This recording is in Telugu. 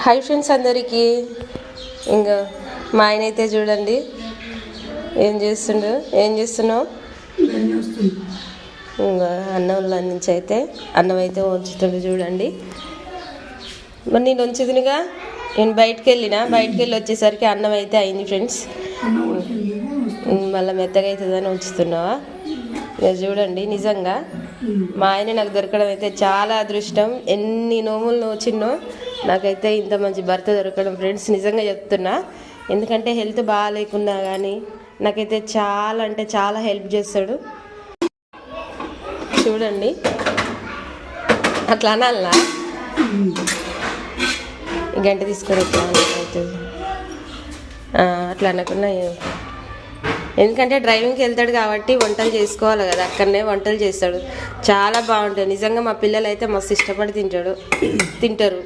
హాయ్ ఫ్రెండ్స్ అందరికీ. ఇంకా మా ఆయన అయితే చూడండి ఏం చేస్తున్నావు. ఇంకా అన్నంలో నుంచి అయితే అన్నం అయితే ఉంచుతుండు చూడండి. మరి నేను ఉంచుదునిగా, నేను బయటికి వెళ్ళి వచ్చేసరికి అన్నం అయితే అయింది ఫ్రెండ్స్. మళ్ళీ మెత్తగా అవుతుందని ఉంచుతున్నావా? ఇక చూడండి, నిజంగా మా ఆయన నాకు దొరకడం అయితే చాలా అదృష్టం. ఎన్ని నోములు నోచిన్నో నాకైతే ఇంత మంచి భర్త దొరకడం ఫ్రెండ్స్, నిజంగా చెప్తున్నా. ఎందుకంటే హెల్త్ బాగాలేకున్నా కానీ నాకైతే చాలా అంటే చాలా హెల్ప్ చేస్తాడు. చూడండి, అట్లా అనాలనా? గంట తీసుకొని ఎట్లా అవుతుంది అట్లా అనకుండా. ఎందుకంటే డ్రైవింగ్కి వెళ్తాడు కాబట్టి వంటలు చేసుకోవాలి కదా, అక్కడనే వంటలు చేస్తాడు. చాలా బాగుంటుంది నిజంగా. మా పిల్లలు అయితే మస్తు ఇష్టపడి తింటారు.